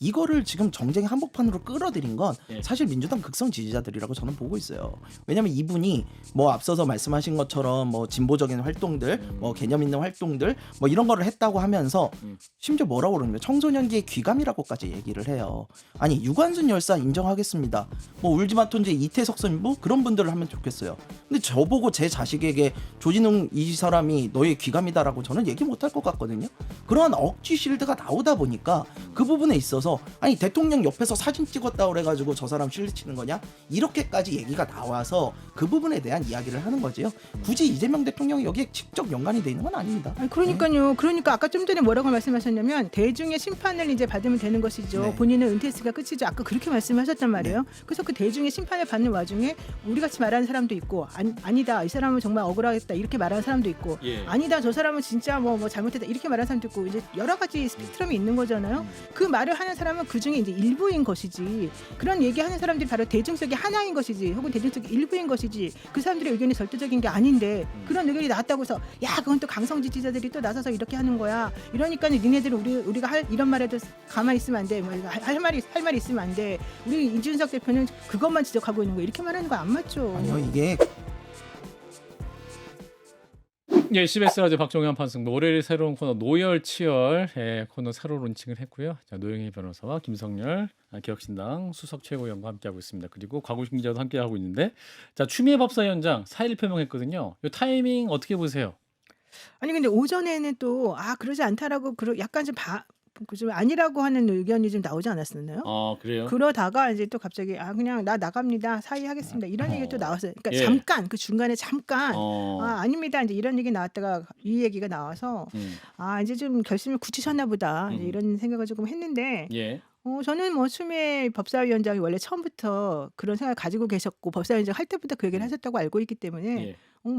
이거를 지금 정쟁의 한복판으로 끌어들인 건 예. 사실 민주당 극성 지지자들이라고 저는 보고 있어요. 왜냐면 이분이 뭐 앞서서 말씀하신 것처럼 뭐 진보적인 활동들, 뭐 개념 있는 활동들, 뭐 이런 거를 했다고 하면서 심지어 뭐라고 그러냐면 청소년기의 귀감이라고까지 얘기를 해요. 아니 유관순 열사 인정하겠습니다. 뭐 울지마 톤제 이태석 선뭐 그런 분들을 하면 좋겠어요. 근데 저보고 제 자식에게 조진웅 이 사람이 너의 귀감이다라고 저는 얘기 못할 것 같거든요. 그러한 억지 실드가 나오다 보니까 그 부분에 있어서 아니 대통령 옆에서 사진 찍었다 그래가지고 저 사람 실드 치는 거냐 이렇게까지 얘기가 나와서 그 부분에 대한 이야기를 하는 거지요. 굳이 이재명 대통령이 여기에 직접 연관이 돼 있는 건 아닙니다. 아니, 그러니까요. 그러니까 아까 좀 전에 뭐라고 말씀하셨냐면 대중의 심판을 이제 받으면 되는 것이죠. 네. 본인은 은퇴했으니까 끝이죠. 아까 그렇게 말씀하셨단 말이에요. 그래서 그 대중의 심판을 받는 와중에 우리 같이 말하는 사람도 있고 아니다 이 사람은 정말 억울하겠다 이렇게 말하는 사람도 있고 예. 아니다 저 사람은 진짜 뭐 잘못했다 이렇게 말하는 사람도 있고 이제 여러 가지 스펙트럼이 있는 거잖아요. 그 말을 하는 사람은 그 중에 이제 일부인 것이지 그런 얘기하는 사람들이 바로 대중 속의 하나인 것이지 혹은 대중 속의 일부인 것이지 그 사람들의 의견이 절대적인 게 아닌데 그런 의견이 나왔다고 해서 야 그건 또 강성 지지자들이 또 나서서 이렇게 하는 거야. 이러니까 니네들은 우리가 할 이런 말에도 가만히 있으면 안 돼. 뭐 할 말이 있으면 안 돼. 우리 이준석 대표는 그것만 지적하고 있는 거 이렇게 말하는 거 안 맞죠. 아니요 이게 예, CBS 라디오 박종현 판승부 월요일 새로운 코너 노열치열 코너 새로 론칭을 했고요. 자, 노영희 변호사와 김성열 기억신당 수석 최고위원과 함께하고 있습니다. 그리고 곽우신 기자도 함께하고 있는데 자 추미애 법사위원장 4일 표명했거든요. 이 타이밍 어떻게 보세요? 아니 근데 오전에는 또 그러지 않다라고 약간 좀 좀 아니라고 하는 의견이 좀 나오지 않았었나요? 아 그래요? 그러다가 이제 또 갑자기 그냥 나 나갑니다 사의하겠습니다 이런 얘기 또 나왔어요. 그러니까 예. 잠깐 그 중간에 잠깐 아닙니다 이제 이런 얘기 나왔다가 이 얘기가 나와서 이제 좀 결심을 굳히셨나 보다 이제 이런 생각을 조금 했는데 예. 저는 뭐 추미애 법사위원장이 원래 처음부터 그런 생각을 가지고 계셨고 법사위원장 할 때부터 그 얘기를 하셨다고 알고 있기 때문에 예.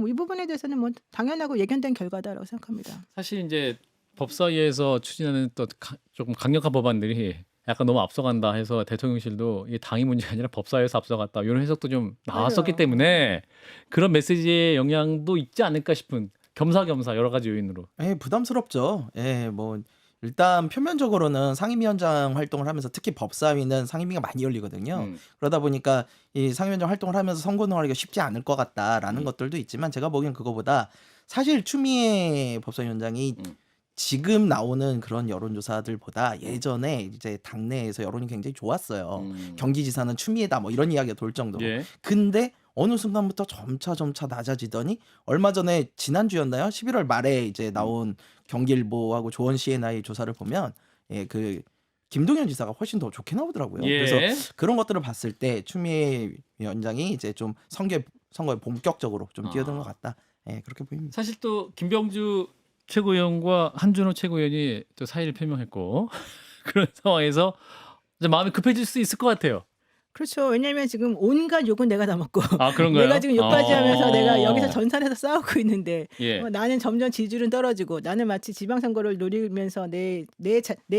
이 부분에 대해서는 뭐 당연하고 예견된 결과다라고 생각합니다. 사실 이제 법사위에서 추진하는 또 조금 강력한 법안들이 약간 너무 앞서간다 해서 대통령실도 이게 당이 문제가 아니라 법사위에서 앞서갔다 이런 해석도 좀 나왔었기 맞아요. 때문에 그런 메시지의 영향도 있지 않을까 싶은 겸사겸사 여러 가지 요인으로. 부담스럽죠. 뭐 일단 표면적으로는 상임위원장 활동을 하면서 특히 법사위는 상임위가 많이 열리거든요. 그러다 보니까 이 상임위원장 활동을 하면서 선거운동하기가 쉽지 않을 것 같다라는 것들도 있지만 제가 보기엔 그거보다 사실 추미애 법사위원장이 지금 나오는 그런 여론조사들보다 예전에 이제 당내에서 여론이 굉장히 좋았어요. 경기지사는 추미애다 뭐 이런 이야기가 돌 정도로. 예. 근데 어느 순간부터 점차 낮아지더니 얼마 전에 지난주였나요? 11월 말에 이제 나온 경기일보하고 조원 CNI 조사를 보면 그 김동연 지사가 훨씬 더 좋게 나오더라고요. 예. 그래서 그런 것들을 봤을 때 추미애 위원장이 이제 좀 선거에 본격적으로 좀 뛰어든 것 같다. 그렇게 보입니다. 사실 또 김병주 최고위원과 한준호 최고위원이 또 사의를 표명했고 그런 상황에서 이제 마음이 급해질 수 있을 것 같아요. 그렇죠. 왜냐하면 지금 온갖 욕은 내가 다 먹고 아 그런가요? 내가 지금 욕까지 하면서 내가 여기서 어. 전산에서 싸우고 있는데 예. 나는 점점 지지율은 떨어지고 나는 마치 지방선거를 노리면서 내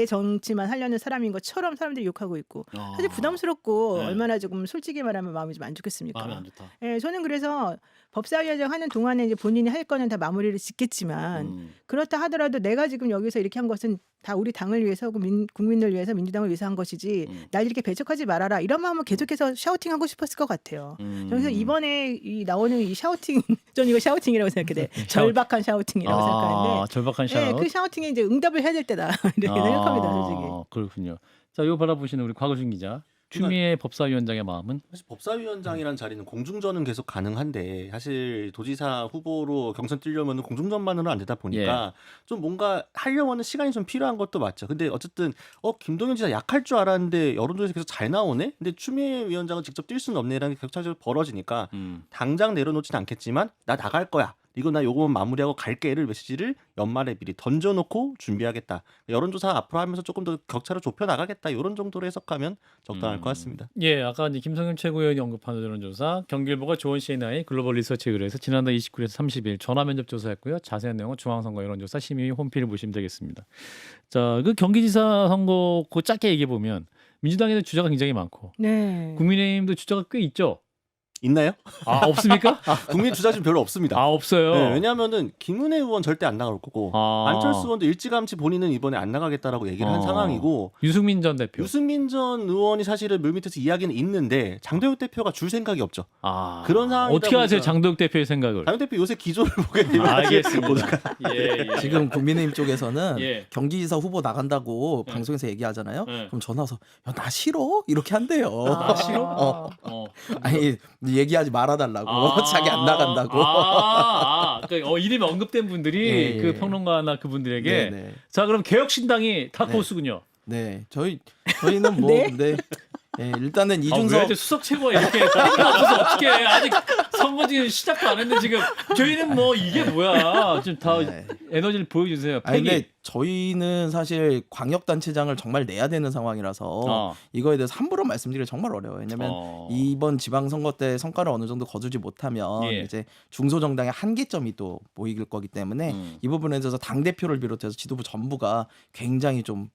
정치만 하려는 사람인 것처럼 사람들이 욕하고 있고 사실 부담스럽고 네. 얼마나 조금 솔직히 말하면 마음이 좀 안 좋겠습니까? 마음이 안 좋다. 저는 그래서 법사위원장 하는 동안에 이제 본인이 할 거는 다 마무리를 짓겠지만 그렇다 하더라도 내가 지금 여기서 이렇게 한 것은 다 우리 당을 위해서 국민을 위해서 민주당을 위해서 한 것이지 날 이렇게 배척하지 말아라 이런 마음을 계속해서 샤우팅하고 싶었을 것 같아요. 그래서 이번에 나오는 이 샤우팅 저는 이거 샤우팅이라고 생각해요. 절박한 샤우팅이라고 생각하는데 절박한 샤웃. 그 샤우팅에 이제 응답을 해야 될 때다 이렇게 생각합니다. 솔직히. 그렇군요. 자, 이거 바라보시는 우리 곽우준 기자. 추미애 법사위원장의 마음은? 사실 법사위원장이란 자리는 공중전은 계속 가능한데 사실 도지사 후보로 경선 뛰려면 공중전만으로는 안 되다 보니까 좀 뭔가 하려면 시간이 좀 필요한 것도 맞죠. 근데 어쨌든 김동연 지사 약할 줄 알았는데 여론조사에서 계속 잘 나오네. 근데 추미애 위원장은 직접 뛸 수는 없네라는 게 격차적으로 벌어지니까 당장 내려놓지는 않겠지만 나 나갈 거야. 이거 나 요거만 마무리하고 갈게를 메시지를 연말에 미리 던져놓고 준비하겠다. 여론조사 앞으로 하면서 조금 더 격차를 좁혀 나가겠다. 이런 정도로 해석하면 적당할 것 같습니다. 예, 아까 이제 김성현 최고위원이 언급한 여론조사, 경기일보가 조원 CNI 글로벌 리서치 의뢰해서 지난달 29일에서 30일 전화 면접 조사했고요. 자세한 내용은 중앙선거 여론조사 심의 홈페이지를 보시면 되겠습니다. 자, 그 경기지사 선거 그 짧게 얘기해 보면 민주당에는 주자가 굉장히 많고 네. 국민의힘도 주자가 꽤 있죠. 있나요? 아 없습니까? 국민 주자진 별로 없습니다. 아 없어요. 네, 왜냐하면은 김은혜 의원 절대 안 나갈 거고 아. 안철수 의원도 일찌감치 본인은 이번에 안 나가겠다라고 얘기를 한 상황이고 유승민 전 대표. 유승민 전 의원이 사실은 물밑에서 이야기는 있는데 장도혁 대표가 줄 생각이 없죠. 아. 그런 상황이다 어떻게 하세요, 보니까- 장도혁 대표의 생각을? 장도혁 대표 요새 기조를 보게 되면 알겠습니다. 예. 지금 국민의힘 쪽에서는 예. 경기지사 후보 나간다고 네. 방송에서 얘기하잖아요. 네. 그럼 전화 와서 야, 나 싫어 이렇게 한대요. 나 싫어? 어. 어. 아니 얘기하지 말아달라고 자기 안 나간다고. 그러니까 이름이 언급된 분들이 예, 예. 그 평론가나 그분들에게 네네. 자 그럼 개혁신당이 다크호스군요. 네, 저희는 뭐 네? 근데 예, 일단은 왜 이준석 이제 수석 최고가 이렇게 따위가 없어서 어떻게 해? 아직 선거 지금 시작도 안 했는데 지금 저희는 뭐 이게 뭐야? 지금 다 네. 에너지를 보여주세요. 아니 패기. 근데 저희는 사실 광역단체장을 정말 내야 되는 상황이라서 이거에 대해서 함부로 말씀드리기 정말 어려워요. 왜냐면 이번 지방선거 때 성과를 어느 정도 거두지 못하면 예. 이제 중소정당의 한계점이 또 보이길 거기 때문에 이 부분에 대해서 당대표를 비롯해서 지도부 전부가 굉장히 좀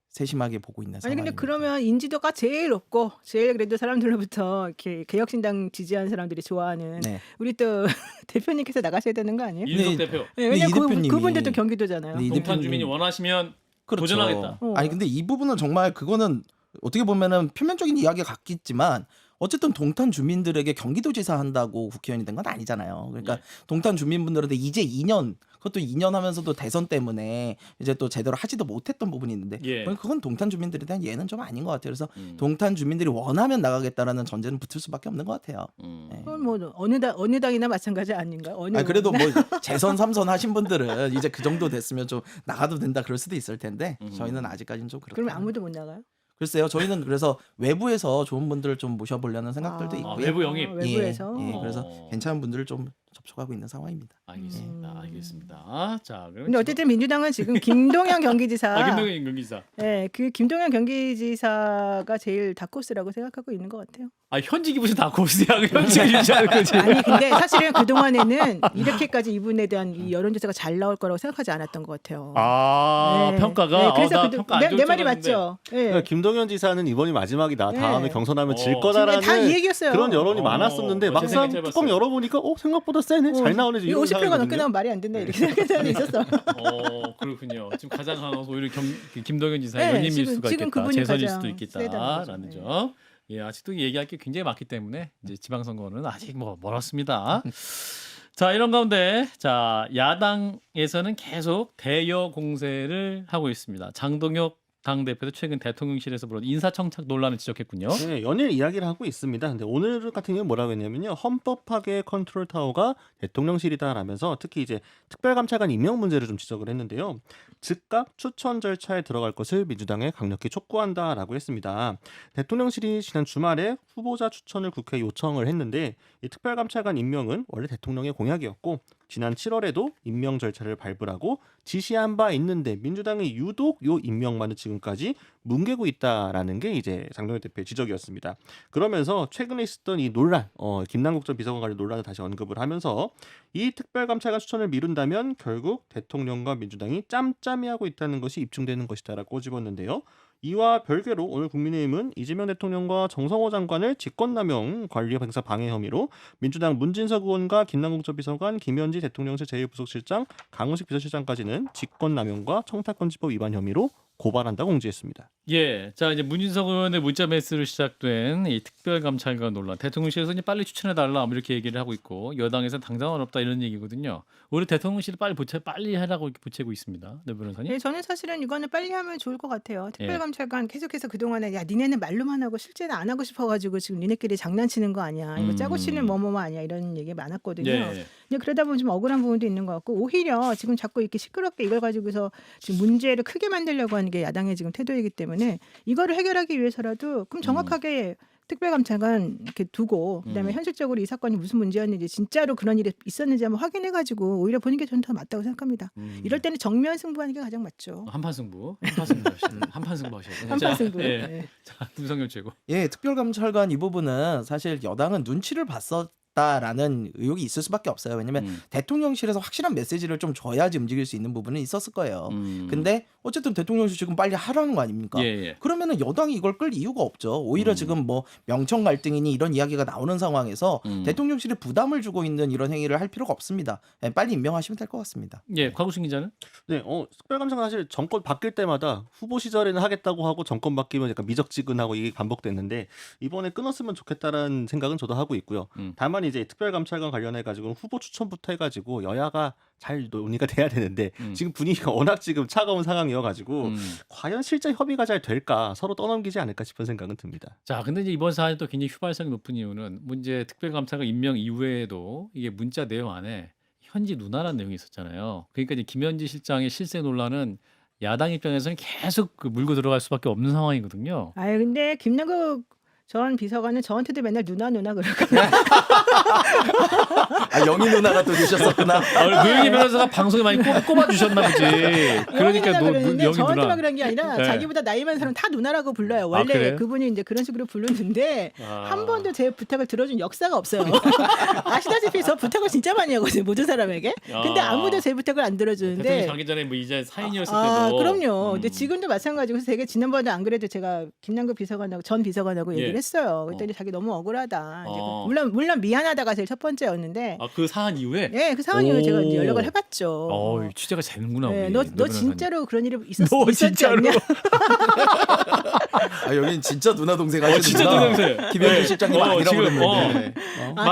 세심하게 보고 있는 아니 상황입니다. 근데 그러면 인지도가 제일 높고 제일 그래도 사람들로부터 이렇게 개혁신당 지지하는 사람들이 좋아하는 네. 우리 또 대표님께서 나가셔야 되는 거 아니에요? 이준석 네. 대표. 네, 왜냐면 이 대표님이- 그분들도 경기도잖아요. 네, 이 동탄 대표님이- 주민이 원하시면 그렇죠. 도전하겠다. 아니 근데 이 부분은 정말 그거는 어떻게 보면은 표면적인 이야기가 같겠지만 어쨌든 동탄 주민들에게 경기도지사 한다고 국회의원이 된 건 아니잖아요. 그러니까 네. 동탄 주민분들한테 이제 2년 그것도 2년 하면서도 대선 때문에 이제 또 제대로 하지도 못했던 부분이 있는데 예. 그건 동탄 주민들에 대한 예는 좀 아닌 것 같아요. 그래서 음. 동탄 주민들이 원하면 나가겠다라는 전제는 붙을 수밖에 없는 것 같아요. 네. 그건 뭐 어느 당이나 마찬가지 아닌가요? 어느 아니, 그래도 뭐 의원이나? 재선 3선 하신 분들은 이제 그 정도 됐으면 좀 나가도 된다 그럴 수도 있을 텐데 저희는 아직까지는 좀 그렇다. 그러면 아무도 못 나가요? 글쎄요, 저희는 그래서 외부에서 좋은 분들을 좀 모셔보려는 생각들도 아, 있고요. 외부 영입. 외부에서. 예, 어. 그래서 괜찮은 분들을 좀 접촉하고 있는 상황입니다. 알겠습니다. 알겠습니다. 자, 그럼 근데 어쨌든 민주당은 지금 김동연 경기지사, 김동연 경기지사. 네, 그 김동연 경기지사가 제일 다코스라고 생각하고 있는 것 같아요. 아 현직이 무슨 다코스야? 현직을 유지하는 거지. 아니 근데 사실은 그 동안에는 이렇게까지 이분에 대한 이 여론조사가 잘 나올 거라고 생각하지 않았던 것 같아요. 네. 평가가. 네, 그래서 나 그, 평가 안 내 좋을 말이 줄 알았는데. 맞죠? 네. 그러니까 김동연 지사는 이번이 마지막이다. 네. 다음에 경선하면 질 어. 거다라는 다 이 얘기였어요. 그런 여론이 어, 많았었는데 벌써 막상 생각 뚜껑 해봤어요. 열어보니까 생각보다 세네. 잘 나오네. 이거 50%가 넘게 나오면 말이 안 된다 이렇게 생각하는 사람이 있었어. 그렇군요. 지금 가장 강하고 오히려 김동연 지사의 네, 연임일 지금- 수가 지금 있겠다. 그분이 재선일 가장 수도 세다는 있겠다라는 거죠. 점. 예, 아직도 얘기할 게 굉장히 많기 때문에 이제 지방선거는 아직 뭐 멀었습니다. 자, 이런 가운데 야당에서는 계속 대여 공세를 하고 있습니다. 장동혁 당대표도 최근 대통령실에서 벌어진 인사청탁 논란을 지적했군요. 네, 연일 이야기를 하고 있습니다. 근데 오늘 같은 경우는 뭐라고 했냐면요. 헌법 파괴 컨트롤 타워가 대통령실이다라면서 특히 이제 특별감찰관 임명 문제를 좀 지적을 했는데요. 즉각 추천 절차에 들어갈 것을 민주당에 강력히 촉구한다라고 했습니다. 대통령실이 지난 주말에 후보자 추천을 국회에 요청을 했는데 이 특별감찰관 임명은 원래 대통령의 공약이었고 지난 7월에도 임명 절차를 발부하고 지시한 바 있는데 민주당이 유독 요 임명만을 지금까지 뭉개고 있다라는 게 이제 장동혁 대표의 지적이었습니다. 그러면서 최근에 있었던 이 논란, 김남국 전 비서관 관련 논란을 다시 언급을 하면서 이 특별감찰관 추천을 미룬다면 결국 대통령과 민주당이 짬짬이 하고 있다는 것이 입증되는 것이다라고 꼬집었는데요. 이와 별개로 오늘 국민의힘은 이재명 대통령과 정성호 장관을 직권남용 관리 행사 방해 혐의로 민주당 문진석 의원과 김남국 전 비서관, 김현지 대통령실 제1부속실장, 강훈식 비서실장까지는 직권남용과 청탁금지법 위반 혐의로 고발한다고 공지했습니다. 예, 자 이제 문진석 의원의 문자 메시지로 시작된 이 특별감찰관 논란, 대통령실에서 이제 빨리 추천해달라 이렇게 얘기를 하고 있고 여당에서는 당장 어렵다 이런 얘기거든요. 우리 대통령실이 빨리 하라고 이렇게 보채고 있습니다, 네 변호사님. 네, 저는 사실은 이거는 빨리 하면 좋을 것 같아요. 특별감찰관 계속해서 그동안에 야 니네는 말로만 하고 실제는 안 하고 싶어가지고 지금 니네끼리 장난치는 거 아니야. 이거 짜고 치는 뭐뭐 아니야 이런 얘기 많았거든요. 예. 근데 그러다 보면 좀 억울한 부분도 있는 것 같고 오히려 지금 자꾸 이렇게 시끄럽게 이걸 가지고서 지금 문제를 크게 만들려고 하는 게 야당의 지금 태도이기 때문에 이거를 해결하기 위해서라도 그럼 정확하게 특별감찰관 이렇게 두고 그다음에 현실적으로 이 사건이 무슨 문제였는지 진짜로 그런 일이 있었는지 한번 확인해가지고 오히려 보는 게 저는 더 맞다고 생각합니다. 이럴 때는 정면 승부하는 게 가장 맞죠. 한판 승부 하셔야 한판 승부. 예. 네. 자, 김성현 최고. 예, 특별감찰관 이 부분은 사실 여당은 눈치를 봤었 같다라는 의혹이 있을 수밖에 없어요. 왜냐면 대통령실에서 확실한 메시지를 좀 줘야지 움직일 수 있는 부분은 있었을 거예요. 근데 어쨌든 대통령실 지금 빨리 하라는 거 아닙니까? 그러면은 여당이 이걸 끌 이유가 없죠. 오히려 지금 뭐 명청 갈등이니 이런 이야기가 나오는 상황에서 대통령실이 부담을 주고 있는 이런 행위를 할 필요가 없습니다. 예, 빨리 임명하시면 될 것 같습니다. 예, 곽우신 기자는? 네, 특별감사가 사실 정권 바뀔 때마다 후보 시절에는 하겠다고 하고 정권 바뀌면 약간 미적지근하고 이게 반복됐는데 이번에 끊었으면 좋겠다라는 생각은 저도 하고 있고요. 다만 이제 특별감찰관 관련해 가지고 후보 추천부터 해가지고 여야가 잘 논의가 돼야 되는데 지금 분위기가 워낙 지금 차가운 상황이어가지고 과연 실제 협의가 잘 될까 서로 떠넘기지 않을까 싶은 생각은 듭니다. 자, 근데 이제 이번 사안이 또 굉장히 휘발성이 높은 이유는 문제 특별감찰관 임명 이후에도 이게 문자 내용 안에 현지 누나라는 내용이 있었잖아요. 그러니까 이제 김현지 실장의 실세 논란은 야당 입장에서는 계속 그 물고 들어갈 수밖에 없는 상황이거든요. 아유 근데 김남국 전 비서관은 저한테도 맨날 누나 그러거든요. 아, 영희 누나가 또 계셨었구나. 노영희 변호사가 방송에 많이 꼽아 주셨나 보지. 그러니까 그랬는데 영희 저한테만 누나. 그런 게 아니라 네. 자기보다 나이 많은 사람 다 누나라고 불러요. 원래 그래요? 그분이 이제 그런 식으로 부르는데 아. 한 번도 제 부탁을 들어준 역사가 없어요. 아시다시피 저 부탁을 진짜 많이 하거든요. 모든 사람에게. 근데 아무도 제 부탁을 안 대통령 들어주는데. 자기 전에 뭐 이제 사인이었을 때도. 아, 그럼요. 근데 지금도 마찬가지고 되게 지난번에 안 그래도 제가 김남국 비서관하고 전 비서관하고 예. 얘기를 했어요. 그랬더니 자기 너무 억울하다. 이제 어. 물론 미안하다가 제일 첫 번째였는데. 아, 그 사안 이후에? 예, 그 상황 이후에 제가 이제 오. 연락을 해봤죠. 취재가 되는구나. 네, 우리. 너 변호사님. 진짜로 그런 일이 너 있었지 진짜로? 않냐? 아, 여긴 진짜 누나 동생 진짜 하시는구나. 동생. 김현지 실장님 아니라고 지금, 그랬는데.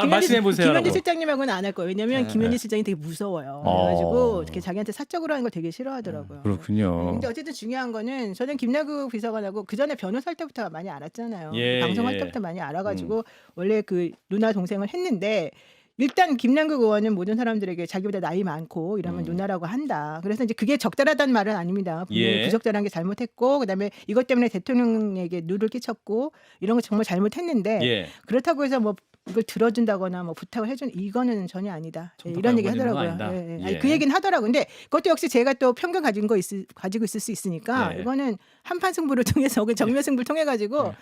말씀해 보세요. 김현지 실장님하고는 안 할 거예요. 왜냐면 네. 김현지 실장이 되게 무서워요. 그래가지고 이렇게 자기한테 사적으로 하는 걸 되게 싫어하더라고요. 그렇군요. 근데 어쨌든 중요한 거는 저는 김남국 비서관하고 그 전에 변호사할 때부터 많이 알았잖아요. 예, 방송할 예. 때부터 많이 알아가지고 원래 그 누나 동생을 했는데 일단 김남국 의원은 모든 사람들에게 자기보다 나이 많고 이러면 누나라고 한다. 그래서 이제 그게 적절하다는 말은 아닙니다. 분명히 예. 부적절한 게 잘못했고 그다음에 이것 때문에 대통령에게 누를 끼쳤고 이런 거 정말 잘못했는데 예. 그렇다고 해서 뭐 이걸 들어준다거나 뭐 부탁을 해준 이거는 전혀 아니다. 예, 이런 얘기 정당한 건 하더라고요. 아니다. 예, 예. 예. 아니, 그 얘기는 하더라고. 근데 그것도 역시 제가 또 편견 가지고 있을 수 있으니까 예. 이거는 한판 승부를 통해서 혹은 정면 승부를 통해 가지고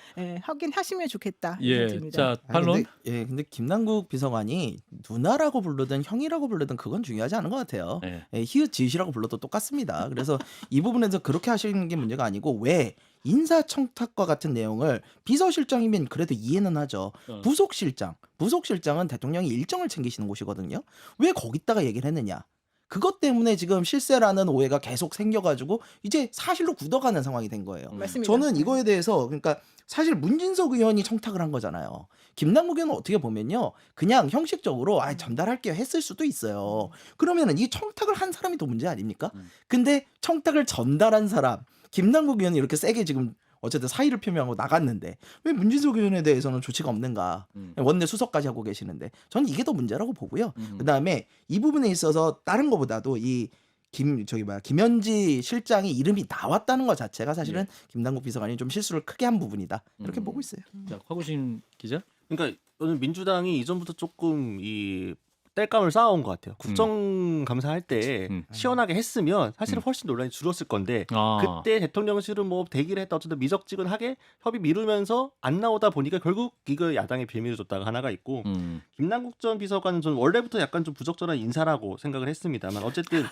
확인하시면 좋겠다. 예. 듭니다. 자, 반론. 근데 김남국 비서관이 누나라고 부르든 형이라고 부르든 그건 중요하지 않은 것 같아요. 네. 히읗 지읒이라고 불러도 똑같습니다. 그래서 이 부분에서 그렇게 하시는 게 문제가 아니고 왜 인사청탁과 같은 내용을 비서실장이면 그래도 이해는 하죠. 부속실장은 대통령이 일정을 챙기시는 곳이거든요. 왜 거기다가 얘기를 했느냐? 그것 때문에 지금 실세라는 오해가 계속 생겨가지고 이제 사실로 굳어가는 상황이 된 거예요. 맞습니다. 저는 이거에 대해서 그러니까 사실 문진석 의원이 청탁을 한 거잖아요. 김남국 의원은 어떻게 보면요, 그냥 형식적으로 전달할게요 했을 수도 있어요. 그러면은 이 청탁을 한 사람이 더 문제 아닙니까? 근데 청탁을 전달한 사람 김남국 의원이 이렇게 세게 지금 어쨌든 사의를 표명하고 나갔는데 왜 문진석 의원에 대해서는 조치가 없는가? 원내 수석까지 하고 계시는데 저는 이게 더 문제라고 보고요. 그다음에 이 부분에 있어서 다른 것보다도 이 김현지 실장이 이름이 나왔다는 것 자체가 사실은 김남국 비서관이 좀 실수를 크게 한 부분이다. 이렇게 보고 있어요. 자, 곽우신 기자. 그러니까 저는 민주당이 이전부터 조금 이 땔감을 쌓아온 것 같아요. 국정감사할 때 시원하게 했으면 사실은 훨씬 논란이 줄었을 건데 그때 대통령실은 뭐 대기를 했다 어쨌든 미적지근하게 협의 미루면서 안 나오다 보니까 결국 이거 야당의 빌미를 줬다가 하나가 있고 김남국 전 비서관은 저는 원래부터 약간 좀 부적절한 인사라고 생각을 했습니다만 어쨌든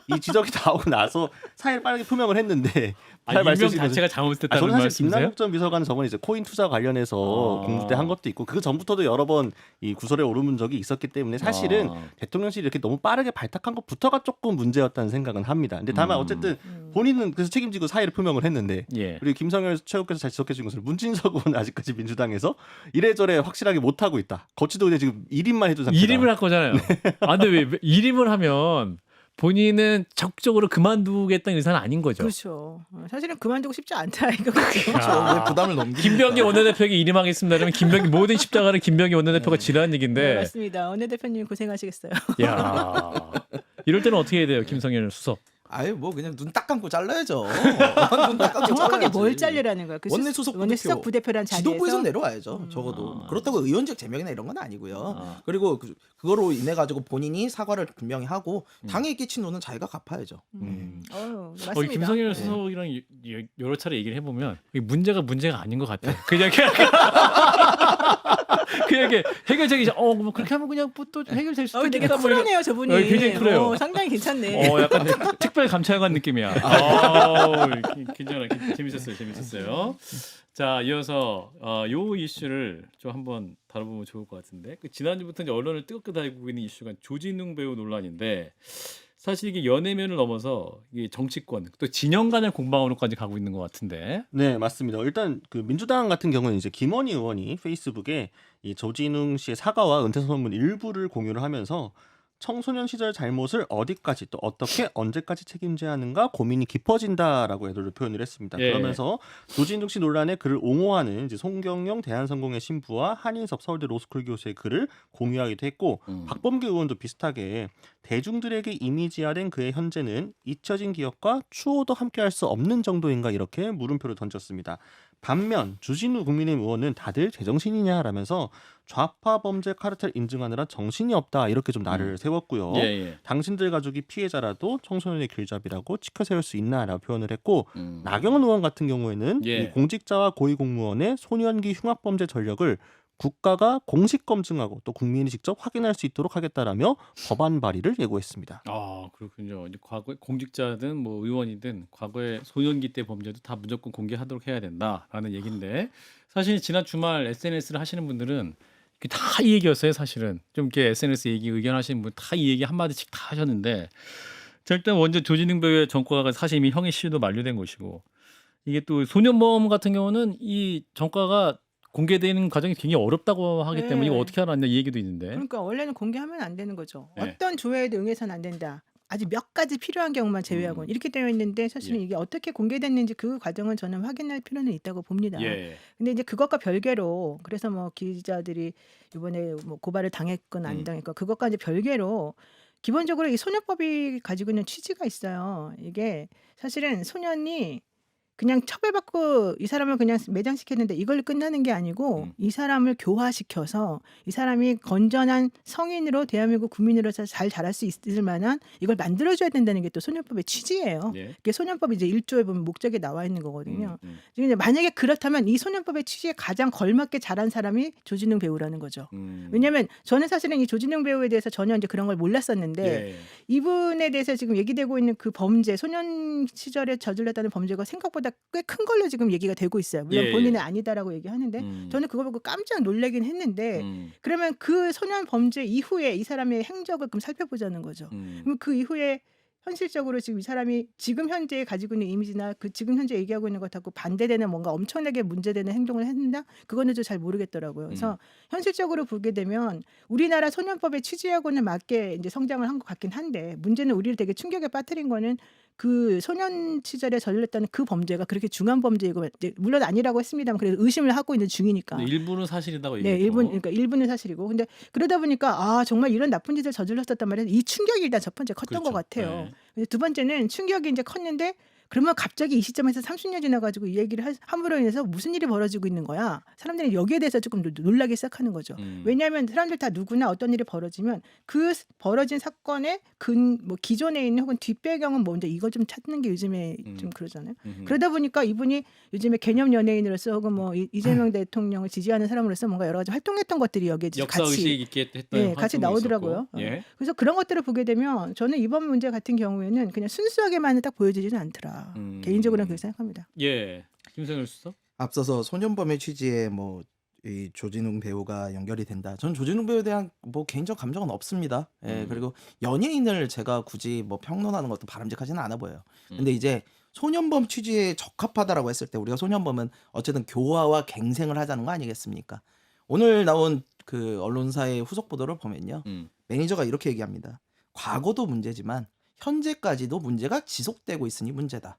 이 지적이 나오고 나서 사의를 빠르게 표명을 했는데 임명 자체가 잘못됐다는 저는 사실 말씀이세요? 김남국 전 비서관은 저번에 이제 코인 투자 관련해서 공부 때 한 것도 있고 그 전부터도 여러 번 이 구설에 오르문 적이 있었기 때문에 사실은 대통령실이 이렇게 너무 빠르게 발탁한 것부터가 조금 문제였다는 생각은 합니다. 근데 다만 어쨌든 본인은 그래서 책임지고 사의를 표명을 했는데 그리고 김성열 최고께서 잘 지적해 주신 것은 문진석 의원은 아직까지 민주당에서 이래저래 확실하게 못 하고 있다. 거치도 그냥 지금 1인만 해도 상태다. 1임을 할 거잖아요. 근데 왜 1임을 하면 본인은 적극적으로 그만두겠다는 의사는 아닌 거죠. 그렇죠. 사실은 그만두고 싶지 않다 이거. 왜 부담을 넘기는 김병기 원내대표에게 1임하겠습니다. 그러면 김병기 모든 십자가를 김병기 원내대표가 지라는 네, 얘기인데. 맞습니다. 원내 대표님 고생하시겠어요. 야, 이럴 때는 어떻게 해야 돼요, 김성열 수석? 아유 뭐 그냥 눈 딱 감고 잘라야죠. 눈 딱 감고 정확하게 잘라야지. 뭘 잘리라는 거야? 그 원내 수석 원내 부대표. 수석 부대표란 자리에서 지도부에서 내려와야죠. 적어도 그렇다고 의원직 제명이나 이런 건 아니고요. 그리고 그거로 인해 가지고 본인이 사과를 분명히 하고 당에 끼친 돈은 자기가 갚아야죠. 맞습니다. 김성열 수석이랑 여러 차례 얘기를 해보면 이 문제가 아닌 것 같아. 그냥 이렇게 해결책이 뭐 그렇게 하면 그냥 또 해결될 수도 되게 있겠다. 뭐 이런- 쿨하네요, 저분이. 굉장히 쿨해요. 상당히 괜찮네. 약간 특별 감찰관 느낌이야. 괜찮아. 재밌었어요. 자, 이어서 요 이슈를 좀 한번 다뤄보면 좋을 것 같은데 지난주부터 이제 언론을 뜨겁게 달구고 있는 이슈가 조진웅 배우 논란인데 사실 이게 연예면을 넘어서 이게 정치권 또 진영 간의 공방으로까지 가고 있는 것 같은데. 네, 맞습니다. 일단 그 민주당 같은 경우는 이제 김원희 의원이 페이스북에 이 조진웅 씨의 사과와 은퇴 선언문 일부를 공유를 하면서 청소년 시절 잘못을 어디까지 또 어떻게 언제까지 책임져야 하는가 고민이 깊어진다라고 애도를 표현을 했습니다. 예. 그러면서 조진웅 씨 논란에 그를 옹호하는 이제 송경영 대한성공회 신부와 한인섭 서울대 로스쿨 교수의 글을 공유하기도 했고 박범계 의원도 비슷하게 대중들에게 이미지화된 그의 현재는 잊혀진 기억과 추호도 함께할 수 없는 정도인가 이렇게 물음표를 던졌습니다. 반면 주진우 국민의힘 의원은 다들 제정신이냐라면서 좌파 범죄 카르텔 인증하느라 정신이 없다 이렇게 좀 날을 세웠고요. 당신들 가족이 피해자라도 청소년의 길잡이라고 치켜세울 수 있나라고 표현을 했고 나경원 의원 같은 경우에는 이 공직자와 고위공무원의 소년기 흉악범죄 전력을 국가가 공식 검증하고 또 국민이 직접 확인할 수 있도록 하겠다라며 법안 발의를 예고했습니다. 그렇군요. 이제 과거에 공직자든 뭐 의원이든 과거에 소년기 때 범죄도 다 무조건 공개하도록 해야 된다라는 얘기인데 사실 지난 주말 SNS를 하시는 분들은 다 이 얘기였어요. 사실은 좀 이렇게 SNS 얘기 의견하시는 분 다 이 얘기 한 마디씩 다 하셨는데 자, 일단 먼저 조진웅 배우의 전과가 사실 이미 형의 시효도 만료된 것이고 이게 또 소년범 같은 경우는 이 전과가 공개되는 과정이 굉장히 어렵다고 하기 때문에 이거 어떻게 알았냐 이 얘기도 있는데. 그러니까 원래는 공개하면 안 되는 거죠. 네. 어떤 조회에도 응해서는 안 된다. 아주 몇 가지 필요한 경우만 제외하고 이렇게 되어 있는데 사실은 이게 어떻게 공개됐는지 그 과정은 저는 확인할 필요는 있다고 봅니다. 근데 이제 그것과 별개로 그래서 뭐 기자들이 이번에 뭐 고발을 당했건 안 당했건 그것과 이제 별개로 기본적으로 이 소년법이 가지고 있는 취지가 있어요. 이게 사실은 소년이 그냥 처벌받고 이 사람을 그냥 매장시켰는데 이걸 끝나는 게 아니고 이 사람을 교화시켜서 이 사람이 건전한 성인으로 대한민국 국민으로서 잘 자랄 수 있을 만한 이걸 만들어줘야 된다는 게 또 소년법의 취지예요. 이게 소년법이 이제 1조에 보면 목적에 나와 있는 거거든요. 지금 이제 만약에 그렇다면 이 소년법의 취지에 가장 걸맞게 자란 사람이 조진웅 배우라는 거죠. 왜냐하면 저는 사실은 이 조진웅 배우에 대해서 전혀 이제 그런 걸 몰랐었는데 이분에 대해서 지금 얘기되고 있는 그 범죄 소년 시절에 저질렀다는 범죄가 생각보다 꽤 큰 걸로 지금 얘기가 되고 있어요. 물론 본인은 아니다라고 얘기하는데 저는 그거 보고 깜짝 놀라긴 했는데 그러면 그 소년 범죄 이후에 이 사람의 행적을 그럼 살펴보자는 거죠. 그럼 그 이후에 현실적으로 지금 이 사람이 지금 현재 가지고 있는 이미지나 그 지금 현재 얘기하고 있는 것하고 반대되는 뭔가 엄청나게 문제되는 행동을 했는다? 그거는 좀 잘 모르겠더라고요. 그래서 현실적으로 보게 되면 우리나라 소년법의 취지하고는 맞게 이제 성장을 한 것 같긴 한데 문제는 우리를 되게 충격에 빠뜨린 거는 그 소년 시절에 저질렀다는 그 범죄가 그렇게 중한 범죄이고 물론 아니라고 했습니다만 그래도 의심을 하고 있는 중이니까. 일부는 사실이라고 네, 얘기했고. 일부는 사실이고. 근데 그러다 보니까 정말 이런 나쁜 짓을 저질렀었단 말이에요. 이 충격이 일단 첫 번째 컸던 것 같아요. 근데 두 번째는 충격이 이제 컸는데 그러면 갑자기 이 시점에서 30년 지나가지고 이 얘기를 함으로 인해서 무슨 일이 벌어지고 있는 거야. 사람들이 여기에 대해서 조금 놀라기 시작하는 거죠. 왜냐하면 사람들 다 누구나 어떤 일이 벌어지면 그 벌어진 사건의 뭐 기존에 있는 혹은 뒷배경은 뭔데 이걸 좀 찾는 게 요즘에 좀 그러잖아요. 그러다 보니까 이분이 요즘에 개념 연예인으로서 혹은 뭐 이재명 대통령을 지지하는 사람으로서 뭔가 여러 가지 활동했던 것들이 여기에 역사 같이 의식 있게 했던 같이 나오더라고요. 그래서 그런 것들을 보게 되면 저는 이번 문제 같은 경우에는 그냥 순수하게만 딱 보여지지는 않더라. 개인적으로는 그렇게 생각합니다. 김성열 수석? 앞서서 소년범의 취지에 뭐 이 조진웅 배우가 연결이 된다. 전 조진웅 배우에 대한 뭐 개인적 감정은 없습니다. 그리고 연예인을 제가 굳이 뭐 평론하는 것도 바람직하지는 않아 보여요. 근데 이제 소년범 취지에 적합하다라고 했을 때 우리가 소년범은 어쨌든 교화와 갱생을 하자는 거 아니겠습니까? 오늘 나온 그 언론사의 후속 보도를 보면요. 매니저가 이렇게 얘기합니다. 과거도 문제지만 현재까지도 문제가 지속되고 있으니 문제다.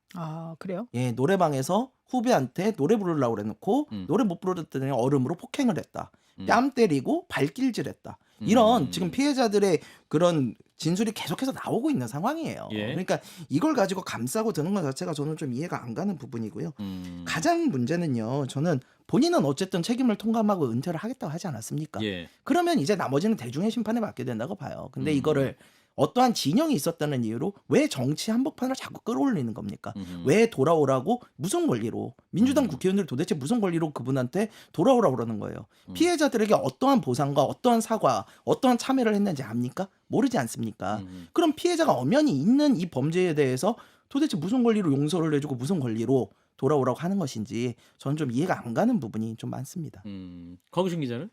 그래요? 노래방에서 후배한테 노래 부르려고 그래놓고 노래 못 부르더니 얼음으로 폭행을 했다. 뺨 때리고 발길질했다. 이런 지금 피해자들의 그런 진술이 계속해서 나오고 있는 상황이에요. 예. 그러니까 이걸 가지고 감싸고 드는 것 자체가 저는 좀 이해가 안 가는 부분이고요. 가장 문제는요. 저는 본인은 어쨌든 책임을 통감하고 은퇴를 하겠다고 하지 않았습니까? 예. 그러면 이제 나머지는 대중의 심판에 맡게 된다고 봐요. 근데 음. 이거를 어떠한 진영이 있었다는 이유로 왜 정치 한복판을 자꾸 끌어올리는 겁니까? 왜 돌아오라고 무슨 권리로 민주당 국회의원들이 도대체 무슨 권리로 그분한테 돌아오라고 그러는 거예요. 피해자들에게 어떠한 보상과 어떠한 사과, 어떠한 참여를 했는지 압니까? 모르지 않습니까? 그럼 피해자가 엄연히 있는 이 범죄에 대해서 도대체 무슨 권리로 용서를 해주고 무슨 권리로 돌아오라고 하는 것인지 저는 좀 이해가 안 가는 부분이 좀 많습니다. 곽우신 기자는?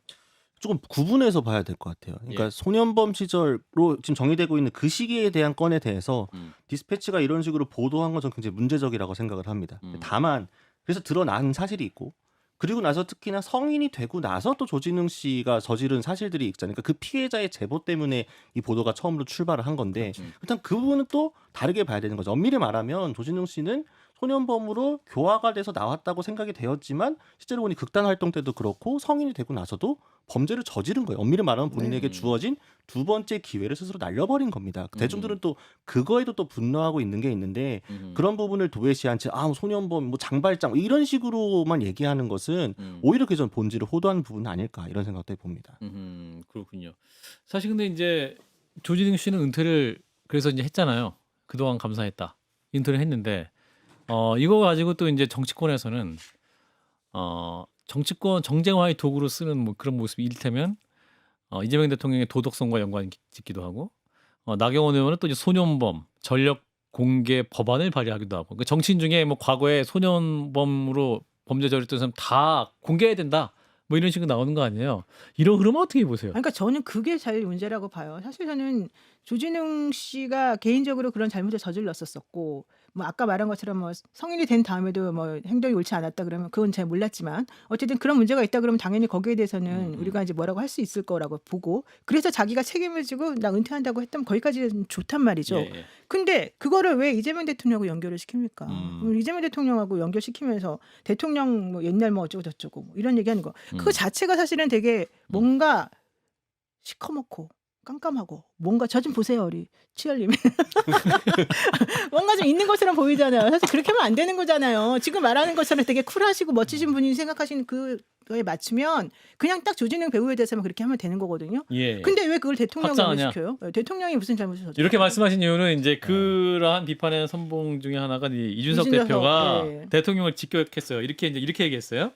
조금 구분해서 봐야 될 것 같아요. 그러니까 예. 소년범 시절로 지금 정의되고 있는 그 시기에 대한 건에 대해서 디스패치가 이런 식으로 보도한 건 저는 굉장히 문제적이라고 생각을 합니다. 다만 그래서 드러난 사실이 있고 그리고 나서 특히나 성인이 되고 나서 또 조진웅 씨가 저지른 사실들이 있잖아요. 그러니까 그 피해자의 제보 때문에 이 보도가 처음으로 출발을 한 건데 일단 그 부분은 또 다르게 봐야 되는 거죠. 엄밀히 말하면 조진웅 씨는 소년범으로 교화가 돼서 나왔다고 생각이 되었지만 실제로 보니 극단 활동 때도 그렇고 성인이 되고 나서도 범죄를 저지른 거예요. 엄밀히 말하면 본인에게 주어진 두 번째 기회를 스스로 날려버린 겁니다. 대중들은 또 그거에도 또 분노하고 있는 게 있는데 그런 부분을 도외시한 채 소년범 뭐 장발장 이런 식으로만 얘기하는 것은 오히려 그 전 본질을 호도하는 부분은 아닐까 이런 생각도 해봅니다. 그렇군요. 사실 근데 이제 조진웅 씨는 은퇴를 그래서 이제 했잖아요. 그동안 감사했다. 은퇴를 했는데 이거 가지고 또 이제 정치권에서는 정치권 정쟁화의 도구로 쓰는 뭐 그런 모습이 이를테면 이재명 대통령의 도덕성과 연관 짓기도 하고 나경원 의원은 또 이제 소년범 전력 공개 법안을 발의하기도 하고 그 정치인 중에 뭐 과거에 소년범으로 범죄 저질렀던 사람 다 공개해야 된다. 뭐 이런 식으로 나오는 거 아니에요. 이런 흐름은 어떻게 보세요? 그러니까 저는 그게 제일 문제라고 봐요. 사실 저는 조진웅 씨가 개인적으로 그런 잘못을 저질렀었고 뭐 아까 말한 것처럼 뭐 성인이 된 다음에도 뭐 행동이 옳지 않았다 그러면 그건 잘 몰랐지만 어쨌든 그런 문제가 있다 그러면 당연히 거기에 대해서는 우리가 이제 뭐라고 할 수 있을 거라고 보고 그래서 자기가 책임을 지고 나 은퇴한다고 했다면 거기까지는 좋단 말이죠. 예, 예. 근데 그거를 왜 이재명 대통령하고 연결을 시킵니까? 이재명 대통령하고 연결시키면서 대통령 뭐 옛날 뭐 어쩌고 저쩌고 뭐 이런 얘기하는 거 그거 자체가 사실은 되게 뭔가 시커멓고 깜깜하고 뭔가 저 좀 보세요 우리 치열님 뭔가 좀 있는 것처럼 보이잖아요. 사실 그렇게 하면 안 되는 거잖아요. 지금 말하는 것처럼 되게 쿨하시고 멋지신 분이 생각하시는 그거에 맞추면 그냥 딱 조진웅 배우에 대해서만 그렇게 하면 되는 거거든요. 예. 근데 왜 그걸 대통령을 확장하냐? 시켜요? 대통령이 무슨 잘못을 저질렀어요? 이렇게 말씀하신 이유는 이제 그러한 비판의 선봉 중에 하나가 이 이준석 대표가 예. 대통령을 직격했어요. 이렇게 얘기했어요.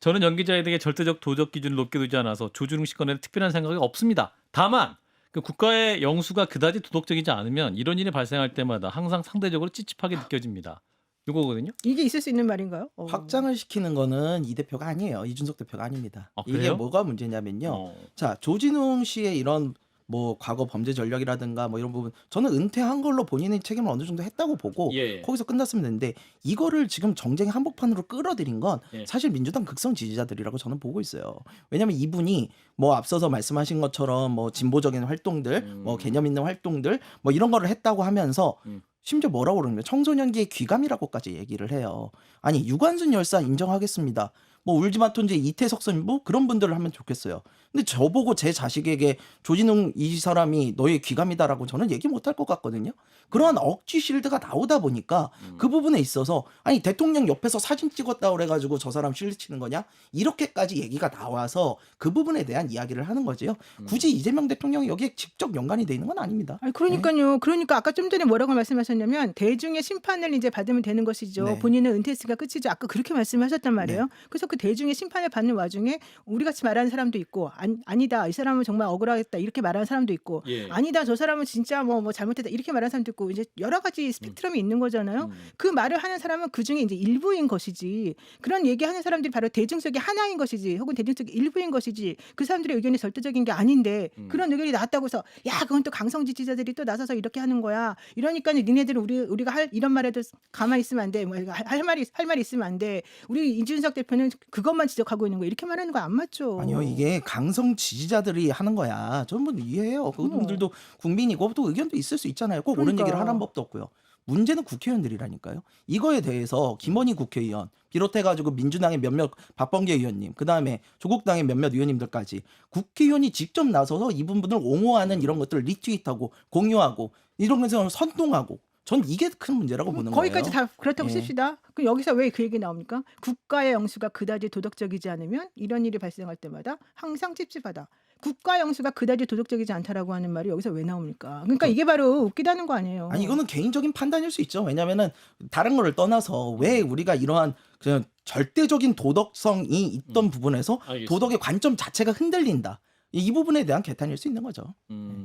저는 연기자에게 절대적 도덕 기준을 높게 두지 않아서 조준웅 씨 건에는 특별한 생각이 없습니다. 다만 그 국가의 영수가 그다지 도덕적이지 않으면 이런 일이 발생할 때마다 항상 상대적으로 찝찝하게 느껴집니다. 이거거든요. 이게 있을 수 있는 말인가요? 확장을 시키는 거는 이 대표가 아니에요. 이준석 대표가 아닙니다. 아, 이게 그래요? 뭐가 문제냐면요. 자, 조진웅 씨의 이런 뭐 과거 범죄 전력이라든가 뭐 이런 부분 저는 은퇴한 걸로 본인의 책임을 어느 정도 했다고 보고 예. 거기서 끝났으면 되는데 이거를 지금 정쟁의 한복판으로 끌어들인 건 예. 사실 민주당 극성 지지자들이라고 저는 보고 있어요. 왜냐하면 이분이 뭐 앞서서 말씀하신 것처럼 뭐 진보적인 활동들, 뭐 개념 있는 활동들 뭐 이런 거를 했다고 하면서 심지어 뭐라고 그러냐면 청소년기의 귀감이라고까지 얘기를 해요. 아니 유관순 열사 인정하겠습니다. 뭐 울지마톤제 이태석 선부 그런 분들을 하면 좋겠어요. 근데 저보고 제 자식에게 조진웅 이 사람이 너의 귀감이다라고 저는 얘기 못할 것 같거든요. 그러한 억지 실드가 나오다 보니까 그 부분에 있어서 아니 대통령 옆에서 사진 찍었다 그래가지고 저 사람 실드 치는 거냐 이렇게까지 얘기가 나와서 그 부분에 대한 이야기를 하는 거지요. 굳이 이재명 대통령이 여기에 직접 연관이 돼 있는 건 아닙니다. 아니 그러니까요. 그러니까 아까 좀 전에 뭐라고 말씀하셨냐면 대중의 심판을 이제 받으면 되는 것이죠. 네. 본인은 은퇴했으니까 끝이죠. 아까 그렇게 말씀하셨단 말이에요. 그래서 그 대중의 심판을 받는 와중에 우리 같이 말하는 사람도 있고 아니다 이 사람은 정말 억울하겠다 이렇게 말하는 사람도 있고 예. 아니다 저 사람은 진짜 뭐 잘못했다 이렇게 말하는 사람도 있고 이제 여러 가지 스펙트럼이 있는 거잖아요. 그 말을 하는 사람은 그 중에 이제 일부인 것이지 그런 얘기하는 사람들이 바로 대중 속의 하나인 것이지 혹은 대중 속의 일부인 것이지 그 사람들의 의견이 절대적인 게 아닌데 그런 의견이 나왔다고 해서 야 그건 또 강성 지지자들이 또 나서서 이렇게 하는 거야. 이러니까 니네들은 우리가 할 이런 말에도 가만히 있으면 안 돼. 뭐 할 말이 있으면 안 돼. 우리 이준석 대표는 그것만 지적하고 있는 거 이렇게 말하는 거 안 맞죠. 아니요 이게 강성 지지자들이 하는 거야. 저는 뭐 이해해요. 그분들도 국민이고 또 의견도 있을 수 있잖아요. 꼭 옳은 그러니까. 얘기를 하라는 법도 없고요. 문제는 국회의원들이라니까요. 이거에 대해서 김원희 국회의원 비롯해가지고 민주당의 몇몇 박범계 의원님, 그 다음에 조국당의 몇몇 의원님들까지 국회의원이 직접 나서서 이 부분을 옹호하는 이런 것들을 리트윗하고 공유하고 이런 것을 선동하고 전 이게 큰 문제라고 보는 거기까지 거예요. 다 그렇다고 예. 씁시다. 그럼 여기서 왜 그 얘기 나옵니까? 국가의 영수가 그다지 도덕적이지 않으면 이런 일이 발생할 때마다 항상 찝찝하다. 국가 영수가 그다지 도덕적이지 않다라고 하는 말이 여기서 왜 나옵니까? 그러니까 이게 바로 웃기다는 거 아니에요. 아니 이거는 개인적인 판단일 수 있죠. 왜냐하면은 다른 거를 떠나서 왜 우리가 이러한 그냥 절대적인 도덕성이 있던 부분에서 알겠습니다. 도덕의 관점 자체가 흔들린다. 이 부분에 대한 개탄일 수 있는 거죠.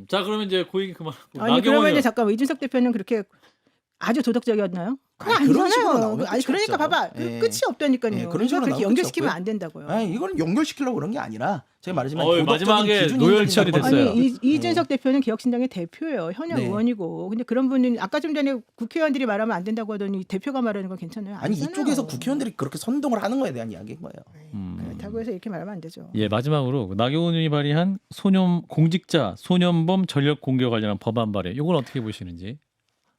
자 그러면 이제 그 얘기 그만하고 아니 나경원 그러면 이제 의원. 잠깐만 이준석 대표는 그렇게 아주 도덕적이었나요? 그거 아니, 그런 식으로 아니잖아요. 나오면 아니 끝이 그러니까 없죠. 봐봐 예. 끝이 없다니까요. 예, 그런 그런 식으로 그렇게 나오면 연결시키면 끝이 안 된다고요. 아니 이거는 연결시키려고 그런 게 아니라 제가 말하지만 마지막에 기준이 노열치열이 있는 됐어요. 거는 아니 이준석 대표는 개혁신당의 대표예요. 현역 네. 의원이고. 근데 그런 분은 아까 좀 전에 국회의원들이 말하면 안 된다고 하더니 대표가 말하는 건 괜찮아요. 아니 아니잖아요. 이쪽에서 국회의원들이 그렇게 선동을 하는 거에 대한 이야기인 거예요. 그렇다고 해서 이렇게 말하면 안 되죠. 예 마지막으로 나경원 의원이 발의한 공직자 소년범 전력 공개 관련한 법안 발의 이건 어떻게 보시는지.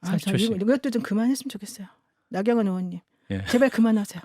아, 저 30초씩. 이것도 좀 그만했으면 좋겠어요. 나경원 의원님. 예. 제발 그만하세요.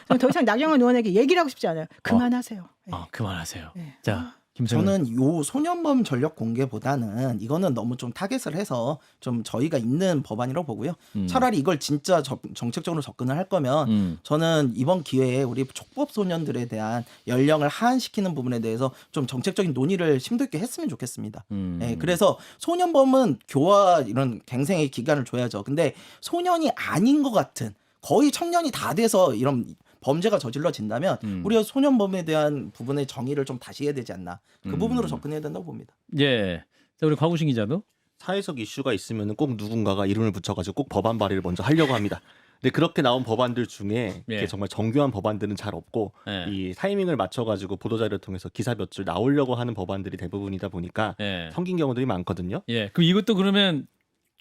저는 더 이상 나경원 의원에게 얘기를 하고 싶지 않아요. 그만하세요. 예. 그만하세요. 예. 자 김성현. 저는 요 소년범 전력 공개보다는 이거는 너무 좀 타겟을 해서 좀 저희가 있는 법안이라고 보고요. 차라리 이걸 진짜 정책적으로 접근을 할 거면 저는 이번 기회에 우리 촉법 소년들에 대한 연령을 하한시키는 부분에 대해서 좀 정책적인 논의를 심도 있게 했으면 좋겠습니다. 예, 그래서 소년범은 교화 이런 갱생의 기간을 줘야죠. 근데 소년이 아닌 것 같은 거의 청년이 다 돼서 이런 범죄가 저질러진다면 우리가 소년범에 대한 부분의 정의를 좀 다시 해야 되지 않나. 그 부분으로 접근해야 된다고 봅니다. 예. 자 우리 곽우신 기자도. 사회적 이슈가 있으면 꼭 누군가가 이름을 붙여가지고 꼭 법안 발의를 먼저 하려고 합니다. 근데 그렇게 나온 법안들 중에 예. 이게 정말 정교한 법안들은 잘 없고 예. 이 타이밍을 맞춰가지고 보도자료를 통해서 기사 몇 줄 나오려고 하는 법안들이 대부분이다 보니까 예. 성긴 경우들이 많거든요. 예. 그럼 이것도 그러면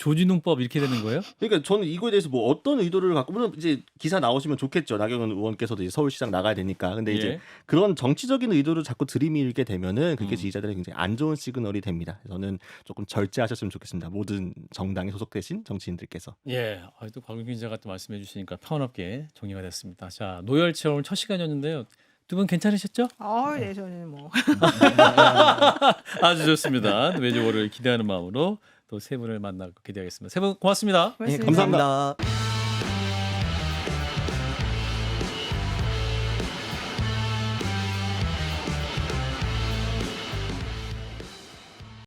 조진웅법 이렇게 되는 거예요? 그러니까 저는 이거에 대해서 뭐 어떤 의도를 갖고 물론 이제 기사 나오시면 좋겠죠. 나경원 의원께서도 이제 서울시장 나가야 되니까. 근데 이제 예. 그런 정치적인 의도를 자꾸 들이밀게 되면은 그게 지지자들에게 굉장히 안 좋은 시그널이 됩니다. 저는 조금 절제하셨으면 좋겠습니다. 모든 정당에 소속되신 정치인들께서. 예. 또 곽우신 기자가 또 말씀해 주시니까 평화롭게 정리가 됐습니다. 자 노열치열 오늘 첫 시간이었는데요. 두 분 괜찮으셨죠? 네, 저는 뭐 아주 좋습니다. 매주 월요일 기대하는 마음으로 또 세 분을 만나고 기대하겠습니다. 세 분 고맙습니다. 예, 고맙습니다. 감사합니다.